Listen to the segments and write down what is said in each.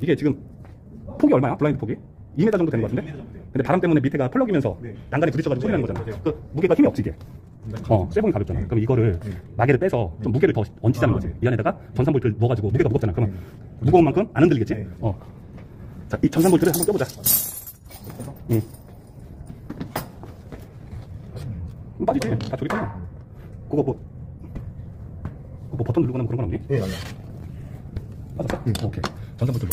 이게 지금 폭이 얼마야? 블라인드 폭이? 2m 정도 되는 것 같은데? 근데 바람 때문에 밑에가 펄럭이면서 난간에 부딪혀가지고 소리 나는 거잖아. 그 무게가 힘이 없지 이게. 쇠봉이 가볍잖아. 그럼 이거를 마개를 빼서 좀 무게를 더 얹히자는 거지. 이 안에다가 전산볼트를 넣어가지고 무게가 무겁잖아. 그러면 무거운 만큼 안 흔들리겠지? 자, 이 전산볼트를 한번 껴보자. 빠지지. 다 조립하냐? 그거 뭐 버튼 누르거나 그런 건 없니? 네, 맞아요. 맞았어? 오케이. 전산볼트 넣어.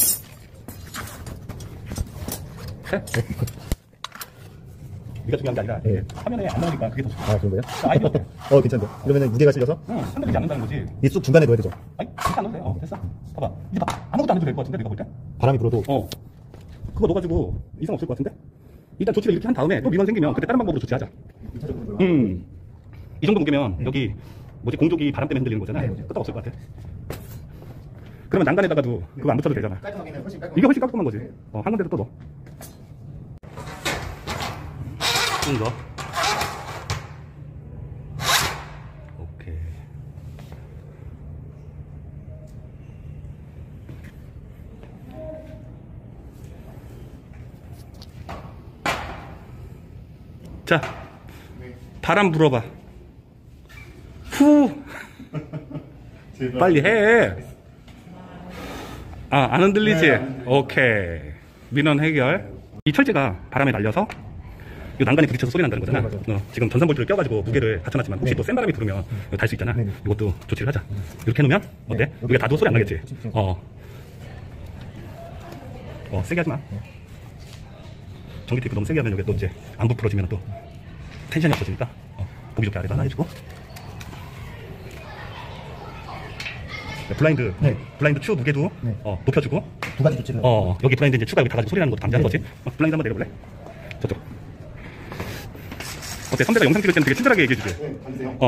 네가 중요한 게 아니라 화면에 안 나오니까 그게 더 좋아. 아, 그런가요? 아이디어 어때? 괜찮은데. 그러면은 무게가 실려서 흔들리지 않는다는 거지. 이 쑥 중간에 넣어야 되죠. 아니, 그렇게 안 넣어도 돼. 됐어. 봐봐. 이제 봐. 아무것도 안 해도 될 것 같은데, 내가 볼 때? 바람이 불어도. 그거 넣어가지고 이상 없을 것 같은데? 일단 조치를 이렇게 한 다음에 또 민원 생기면 그때 다른 방법으로 조치하자. 이 정도 무게면 여기 공조기 바람 때문에 흔들리는 거잖아. 끄떡 없을 것 같아. 그러면 난간에다가도 그거 안 붙여도 되잖아. 이게 훨씬 깔끔한 거지. 한 군데도 또 넣어. 넣어. 오케이. 자, 바람 불어봐. 후. 빨리 해. 안 흔들리지? 오케이. 민원 해결. 이 철제가 바람에 날려서 이 난간에 부딪혀서 소리 난다는 거잖아. 지금 전산볼트를 껴가지고 무게를 받쳐놨지만 혹시 또 센 바람이 불으면 달 수 있잖아. 이것도 조치를 하자. 이렇게 해놓으면 어때? 우리가 놔도 소리 안 나겠지? 세게 하지 마. 전기 테이프 너무 세게 하면 여기 또 이제 안 부풀어지면 또 텐션이 없어지니까 보기 좋게 아래다 하나 해주고. 블라인드 추 무게도 높여주고. 두 가지 조치를. 여기 블라인드 이제 추가 여기 닿아가지고 소리 나는 것도 감지하는 거지. 블라인드 한번 내려볼래? 저쪽. 어때? 선배가 영상 찍을 때는 되게 친절하게 얘기해주지? 네, 앉으세요.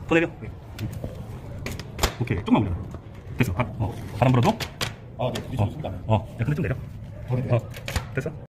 더 내려. 오케이, 조금만 올려. 됐어. 바람 불어도? 네. 근데 좀 내려. 됐어?